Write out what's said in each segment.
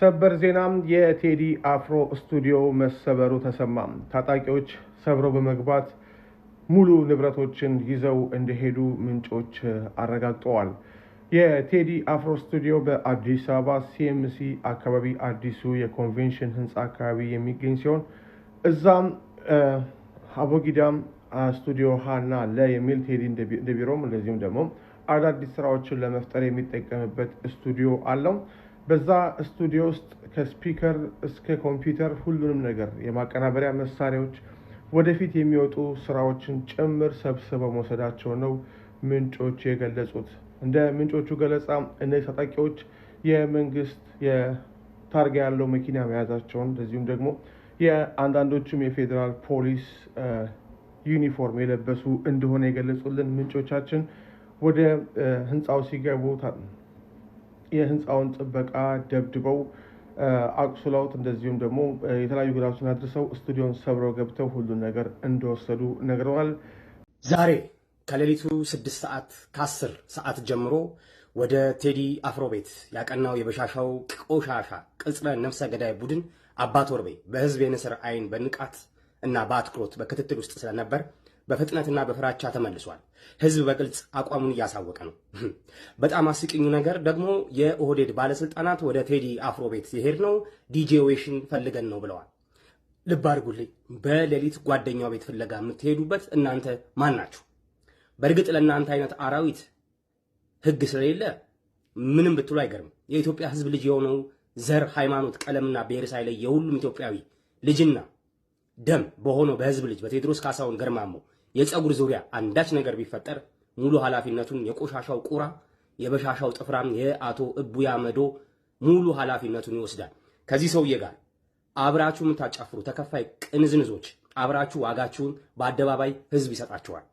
ሰበር ዜናም የቴዲ አፍሮ ስቱዲዮ መሰበሩ ተሰማ። ታጣቂዎች ሰብረው በመግባት ሙሉ ንብረቶችን ይዘው እንደሄዱ ምንጮች አረጋግጠዋል። የቴዲ አፍሮ ስቱዲዮ በአዲስ አበባ ሲኤምሲ አካባቢ አዲሱ የኮንቬንሽን ህንፃ አካባቢ የሚገኝ ሲሆን እዛም አቦጊዳም ስቱዲዮ ሃና ለ የሚል ቴዲ እንደቢሮም እንደዚሁም ደግሞ አዳዲስ ስራዎችን ለመፍጠር የሚጠቀምበት ስቱዲዮ አለው። በዛ ስቱዲዮ ውስጥ ከስፒከር እስከ ኮምፒውተር ሁሉንም ነገር የማቀናበሪያ መሳሪያዎች ወደፊት የሚወጡ ስራዎችን ጭምር ሰብስበው መውሰዳቸው ነው ምንጮች የገለጹት። እንደ ምንጮቹ ገለጻ እነዚህ ታጣቂዎች የመንግስት የታርጋ ያለው መኪና መያዛቸውን እንደዚሁም ደግሞ የአንዳንዶቹም የፌዴራል ፖሊስ ዩኒፎርም የለበሱ እንደሆነ የገለጹልን ምንጮቻችን ወደ ህንፃው ሲገቡ የህንፃውን ጥበቃ ደብድበው አቁስለውት እንደዚሁም ደግሞ የተለያዩ ጉዳቶችን አድርሰው ስቱዲዮን ሰብረው ገብተው ሁሉን ነገር እንደወሰዱ ነግረዋል። ዛሬ ከሌሊቱ 6 ሰዓት ከ10 ሰዓት ጀምሮ ወደ ቴዲ አፍሮ ቤት ያቀናው የበሻሻው ቆሻሻ ቅጽረ ነፍሰ ገዳይ ቡድን አባ ቶርቤ በህዝብ የንስር አይን በንቃት እና በአትኩሮት በክትትል ውስጥ ስለነበር በፍጥነትና በፍራቻ ተመልሷል። ህዝብ በግልጽ አቋሙን እያሳወቀ ነው። በጣም አስቂኙ ነገር ደግሞ የኦህዴድ ባለስልጣናት ወደ ቴዲ አፍሮ ቤት የሄድነው ዲጄ ዌሽን ፈልገን ነው ብለዋል። ልብ አድርጉልኝ። በሌሊት ጓደኛው ቤት ፍለጋ የምትሄዱበት እናንተ ማን ናችሁ? በእርግጥ ለእናንተ አይነት አራዊት ህግ ስለሌለ ምንም ብትሉ አይገርም። የኢትዮጵያ ህዝብ ልጅ የሆነው ዘር፣ ሃይማኖት፣ ቀለምና ብሔር ሳይለይ የሁሉም ኢትዮጵያዊ ልጅና ደም በሆነው በህዝብ ልጅ በቴዎድሮስ ካሳሁን ገርማሞ የፀጉር ዙሪያ አንዳች ነገር ቢፈጠር ሙሉ ኃላፊነቱን የቆሻሻው ቁራ የበሻሻው ጥፍራም የአቶ እቡይ አህመዶ ሙሉ ኃላፊነቱን ይወስዳል። ከዚህ ሰውዬ ጋር አብራችሁ የምታጫፍሩ ተከፋይ ቅንዝንዞች አብራችሁ ዋጋችሁን በአደባባይ ህዝብ ይሰጣችኋል።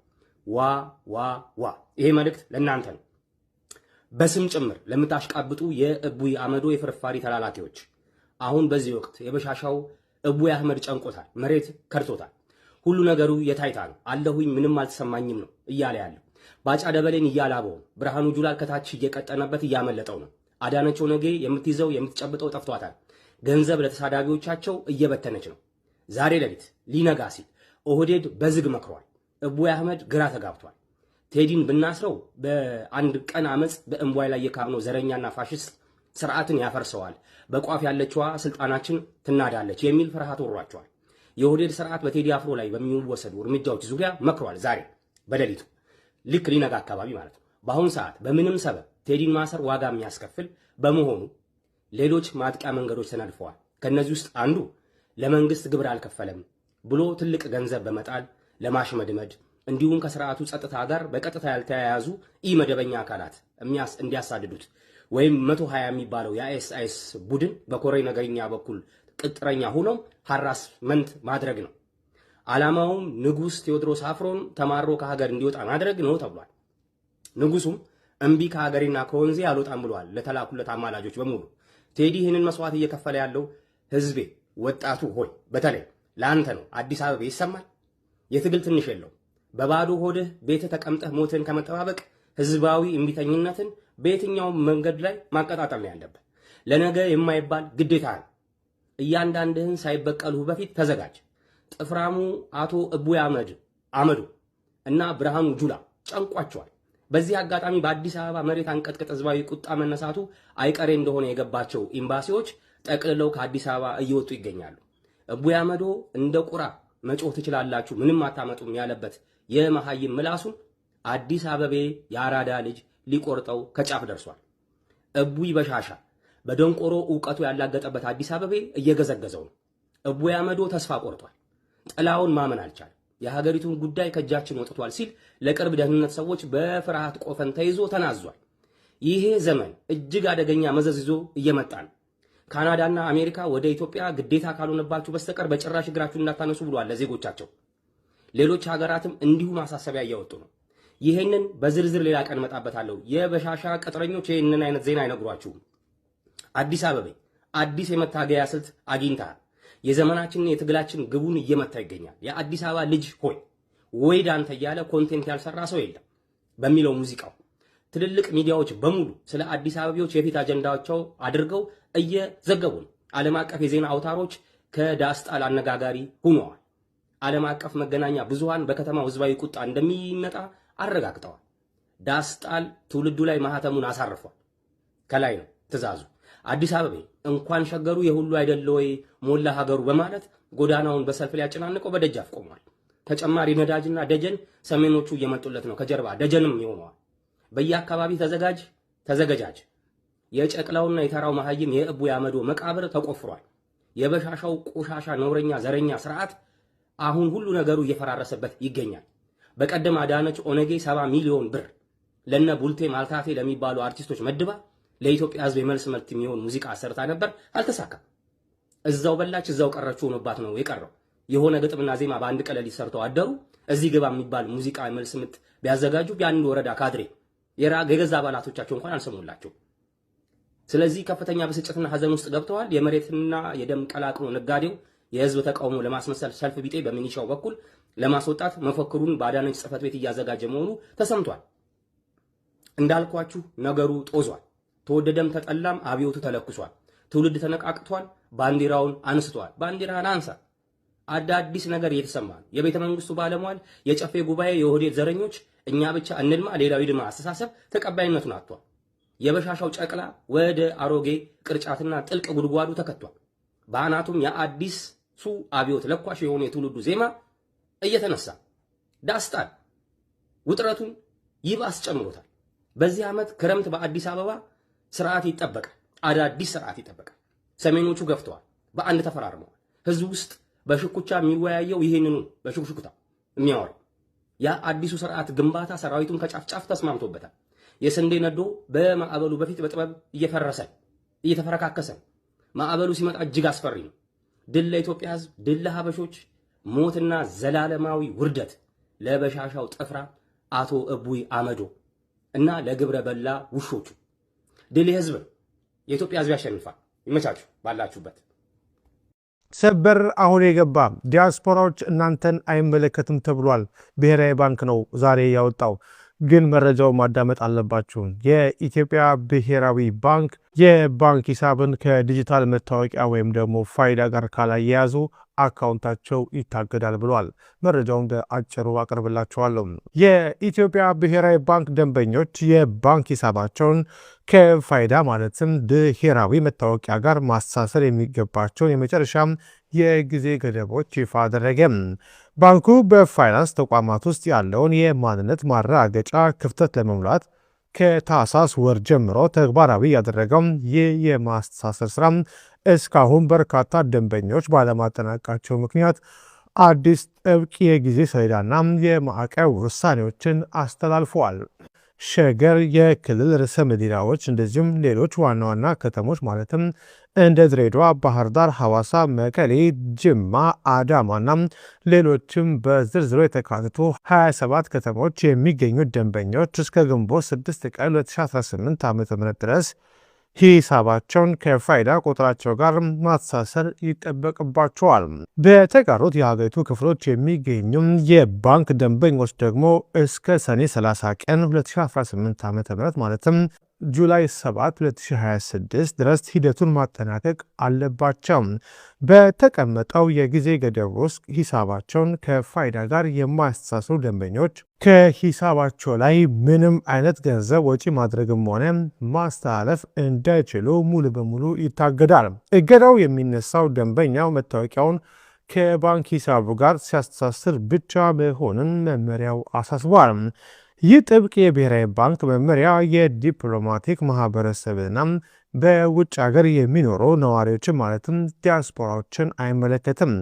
ዋ ዋ ዋ! ይሄ መልእክት ለእናንተ ነው። በስም ጭምር ለምታሽቃብጡ የእቡይ አህመዶ የፍርፋሪ ተላላኪዎች አሁን በዚህ ወቅት የበሻሻው እቡይ አህመድ ጨንቆታል፣ መሬት ከርቶታል። ሁሉ ነገሩ የታይታ ነው። አለሁኝ ምንም አልተሰማኝም ነው እያለ ያለው። ባጫ ደበሌን እያላበው፣ ብርሃኑ ጁላል ከታች እየቀጠነበት እያመለጠው ነው። አዳነች ኦነጌ የምትይዘው የምትጨብጠው ጠፍቷታል። ገንዘብ ለተሳዳቢዎቻቸው እየበተነች ነው። ዛሬ ሌሊት ሊነጋ ሲል ኦህዴድ በዝግ መክሯል። እቡይ አህመድ ግራ ተጋብቷል። ቴዲን ብናስረው በአንድ ቀን አመጽ በእምቧይ ላይ የካብነው ዘረኛና ፋሽስት ስርዓትን ያፈርሰዋል፣ በቋፍ ያለችዋ ስልጣናችን ትናዳለች የሚል ፍርሃት ወሯቸዋል። የኦህዴድ ስርዓት በቴዲ አፍሮ ላይ በሚወሰዱ እርምጃዎች ዙሪያ መክሯል። ዛሬ በሌሊቱ ልክ ሊነጋ አካባቢ ማለት ነው። በአሁኑ ሰዓት በምንም ሰበብ ቴዲን ማሰር ዋጋ የሚያስከፍል በመሆኑ ሌሎች ማጥቂያ መንገዶች ተነድፈዋል። ከነዚህ ውስጥ አንዱ ለመንግስት ግብር አልከፈለም ብሎ ትልቅ ገንዘብ በመጣል ለማሽመድመድ እንዲሁም ከስርዓቱ ጸጥታ ጋር በቀጥታ ያልተያያዙ ኢመደበኛ አካላት እንዲያሳድዱት ወይም 120 የሚባለው የአይኤስአይኤስ ቡድን በኮሬ ነገርኛ በኩል ቅጥረኛ ሆኖ ሃራስመንት ማድረግ ነው። ዓላማውም ንጉስ ቴዎድሮስ አፍሮን ተማሮ ከሀገር እንዲወጣ ማድረግ ነው ተብሏል። ንጉሱም እምቢ ከሀገሬና ከወንዜ አልወጣም ብሏል ለተላኩለት አማላጆች በሙሉ። ቴዲ ይህንን መስዋዕት እየከፈለ ያለው ህዝቤ፣ ወጣቱ ሆይ በተለይ ለአንተ ነው። አዲስ አበባ ይሰማል። የትግል ትንሽ የለው። በባዶ ሆድህ ቤት ተቀምጠህ ሞትን ከመጠባበቅ ህዝባዊ እምቢተኝነትን በየትኛው መንገድ ላይ ማቀጣጠል ነው ያለበት። ለነገ የማይባል ግዴታ ነው። እያንዳንድህን ሳይበቀሉህ በፊት ተዘጋጅ። ጥፍራሙ አቶ እቡይ አህመዱ እና ብርሃኑ ጁላ ጨንቋቸዋል። በዚህ አጋጣሚ በአዲስ አበባ መሬት አንቀጥቅጥ ህዝባዊ ቁጣ መነሳቱ አይቀሬ እንደሆነ የገባቸው ኤምባሲዎች ጠቅልለው ከአዲስ አበባ እየወጡ ይገኛሉ። እቡይ አህመዶ እንደ ቁራ መጮህ ትችላላችሁ ምንም አታመጡም ያለበት የመሐይም ምላሱን አዲስ አበቤ የአራዳ ልጅ ሊቆርጠው ከጫፍ ደርሷል። እቡይ በሻሻ በደንቆሮ ዕውቀቱ ያላገጠበት አዲስ አበቤ እየገዘገዘው ነው። እቡይ አህመዶ ተስፋ ቆርጧል። ጥላውን ማመን አልቻለም። የሀገሪቱን ጉዳይ ከእጃችን ወጥቷል ሲል ለቅርብ ደህንነት ሰዎች በፍርሃት ቆፈን ተይዞ ተናዟል። ይሄ ዘመን እጅግ አደገኛ መዘዝ ይዞ እየመጣ ነው። ካናዳና አሜሪካ ወደ ኢትዮጵያ ግዴታ ካልሆነባችሁ በስተቀር በጭራሽ እግራችሁን እንዳታነሱ ብሏል ለዜጎቻቸው። ሌሎች ሀገራትም እንዲሁ ማሳሰቢያ እያወጡ ነው። ይሄንን በዝርዝር ሌላ ቀን መጣበታለሁ። የበሻሻ ቅጥረኞች ይሄንን አይነት ዜና አይነግሯችሁም። አዲስ አበባ አዲስ የመታገያ ስልት አግኝተሃል። የዘመናችን የትግላችን ግቡን እየመታ ይገኛል። የአዲስ አበባ ልጅ ሆይ ወይ ዳንተ እያለ ኮንቴንት ያልሰራ ሰው የለም በሚለው ሙዚቃው ትልልቅ ሚዲያዎች በሙሉ ስለ አዲስ አበባዎች የፊት አጀንዳቸው አድርገው እየዘገቡ ነው። ዓለም አቀፍ የዜና አውታሮች ከዳስጣል አነጋጋሪ ሆነዋል። ዓለም አቀፍ መገናኛ ብዙሃን በከተማው ህዝባዊ ቁጣ እንደሚመጣ አረጋግጠዋል። ዳስጣል ትውልዱ ላይ ማህተሙን አሳርፏል። ከላይ ነው ትዕዛዙ። አዲስ አበባ እንኳን ሸገሩ የሁሉ አይደለ ወይ ሞላ ሀገሩ በማለት ጎዳናውን በሰልፍ ላይ ያጨናንቀው በደጃፍ ቆሟል። ተጨማሪ ነዳጅና ደጀን ሰሜኖቹ እየመጡለት ነው። ከጀርባ ደጀንም ይሆነዋል። በየአካባቢ ተዘገጃጅ። የጨቅላውና የተራው መሀይም የእቡ ያመዶ መቃብር ተቆፍሯል። የበሻሻው ቆሻሻ ነውረኛ ዘረኛ ስርዓት አሁን ሁሉ ነገሩ እየፈራረሰበት ይገኛል። በቀደም አዳነች ኦነጌ 70 ሚሊዮን ብር ለነ ቡልቴ ማልታቴ ለሚባሉ አርቲስቶች መድባ ለኢትዮጵያ ህዝብ የመልስ መልት የሚሆን ሙዚቃ ሰርታ ነበር፣ አልተሳካም። እዛው በላች እዛው ቀረች ሆኖባት ነው የቀረው። የሆነ ግጥምና ዜማ በአንድ ቀለል ሊሰርተው አደሩ። እዚህ ግባ የሚባል ሙዚቃ መልስ ምት ቢያዘጋጁ ቢያንድ ወረዳ ካድሬ የገዛ አባላቶቻቸው እንኳን አልሰሙላቸው። ስለዚህ ከፍተኛ ብስጭትና ሀዘን ውስጥ ገብተዋል። የመሬትና የደም ቀላቅሎ ነጋዴው የህዝብ ተቃውሞ ለማስመሰል ሰልፍ ቢጤ በሚኒሻው በኩል ለማስወጣት መፈክሩን በአዳነች ጽሕፈት ቤት እያዘጋጀ መሆኑ ተሰምቷል። እንዳልኳችሁ ነገሩ ጦዟል። ተወደደም ተጠላም አብዮቱ ተለኩሷል። ትውልድ ተነቃቅቷል። ባንዲራውን አንስቷል። ባንዲራን አንሳ። አዳዲስ ነገር እየተሰማ ነው። የቤተ መንግስቱ ባለሟል የጨፌ ጉባኤ የኦህዴድ ዘረኞች እኛ ብቻ እንልማ ሌላው ይድማ አስተሳሰብ ተቀባይነቱን አጥቷል። የበሻሻው ጨቅላ ወደ አሮጌ ቅርጫትና ጥልቅ ጉድጓዱ ተከቷል። በአናቱም የአዲሱ አብዮት ለኳሽ የሆነ የትውልዱ ዜማ እየተነሳ ዳስጣል ውጥረቱን ይባስ ጨምሮታል። በዚህ ዓመት ክረምት በአዲስ አበባ ስርዓት ይጠበቃል። አዳዲስ ስርዓት ይጠበቃል። ሰሜኖቹ ገፍተዋል። በአንድ ተፈራርመዋል። ህዝብ ውስጥ በሽኩቻ የሚወያየው ይሄንኑ በሽኩሽኩታ የሚያወራው ያ አዲሱ ስርዓት ግንባታ ሰራዊቱን ከጫፍጫፍ ተስማምቶበታል። የስንዴ ነዶ በማዕበሉ በፊት በጥበብ እየተፈረካከሰ ማዕበሉ ሲመጣ እጅግ አስፈሪ ነው። ድል ለኢትዮጵያ ህዝብ፣ ድል ለሀበሾች፣ ሞትና ዘላለማዊ ውርደት ለበሻሻው ጥፍራ አቶ እቡይ አመዶ እና ለግብረ በላ ውሾቹ። ድል የህዝብ ነው። የኢትዮጵያ ህዝብ ያሸንፋል። ይመቻችሁ ባላችሁበት። ሰበር አሁን የገባ ዲያስፖራዎች እናንተን አይመለከትም ተብሏል። ብሔራዊ ባንክ ነው ዛሬ ያወጣው፣ ግን መረጃው ማዳመጥ አለባችሁ። የኢትዮጵያ ብሔራዊ ባንክ የባንክ ሂሳብን ከዲጂታል መታወቂያ ወይም ደግሞ ፋይዳ ጋር ካላያያዙ አካውንታቸው ይታገዳል ብሏል። መረጃውን በአጭሩ አቀርብላችኋለሁ። የኢትዮጵያ ብሔራዊ ባንክ ደንበኞች የባንክ ሂሳባቸውን ከፋይዳ ማለትም ብሔራዊ መታወቂያ ጋር ማሳሰር የሚገባቸውን የመጨረሻም የጊዜ ገደቦች ይፋ አደረገ። ባንኩ በፋይናንስ ተቋማት ውስጥ ያለውን የማንነት ማረጋገጫ ክፍተት ለመሙላት ከታህሳስ ወር ጀምሮ ተግባራዊ ያደረገው ይህ የማስተሳሰር ስራ እስካሁን በርካታ ደንበኞች ባለማጠናቀቃቸው ምክንያት አዲስ ጥብቅ የጊዜ ሰሌዳና የማዕቀብ ውሳኔዎችን አስተላልፈዋል። ሸገር፣ የክልል ርዕሰ መዲናዎች እንደዚሁም ሌሎች ዋና ዋና ከተሞች ማለትም እንደ ድሬዳዋ፣ ባህር ዳር፣ ሐዋሳ፣ መቀሌ፣ ጅማ፣ አዳማና ሌሎችም በዝርዝሩ የተካተቱ 27 ከተሞች የሚገኙ ደንበኞች እስከ ግንቦት 6 ቀን 2018 ዓ.ም ድረስ ሂሳባቸውን ከፋይዳ ቁጥራቸው ጋር ማስተሳሰር ይጠበቅባቸዋል። በተቀሩት የሀገሪቱ ክፍሎች የሚገኙ የባንክ ደንበኞች ደግሞ እስከ ሰኔ 30 ቀን 2018 ዓ.ም ማለትም ጁላይ 7 2026 ድረስ ሂደቱን ማጠናቀቅ አለባቸው። በተቀመጠው የጊዜ ገደብ ውስጥ ሂሳባቸውን ከፋይዳ ጋር የማያስተሳስሩ ደንበኞች ከሂሳባቸው ላይ ምንም አይነት ገንዘብ ወጪ ማድረግም ሆነ ማስተላለፍ እንዳይችሉ ሙሉ በሙሉ ይታገዳል። እገዳው የሚነሳው ደንበኛው መታወቂያውን ከባንክ ሂሳቡ ጋር ሲያስተሳስር ብቻ መሆኑን መመሪያው አሳስቧል። ይህ ጥብቅ የብሔራዊ ባንክ መመሪያ የዲፕሎማቲክ ማህበረሰብና በውጭ ሀገር የሚኖሩ ነዋሪዎችን ማለትም ዲያስፖራዎችን አይመለከትም።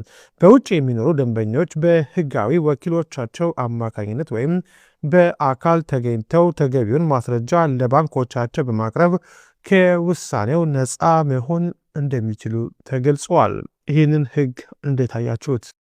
በውጭ የሚኖሩ ደንበኞች በህጋዊ ወኪሎቻቸው አማካኝነት ወይም በአካል ተገኝተው ተገቢውን ማስረጃ ለባንኮቻቸው በማቅረብ ከውሳኔው ነፃ መሆን እንደሚችሉ ተገልጿል። ይህንን ህግ እንዴት አያችሁት?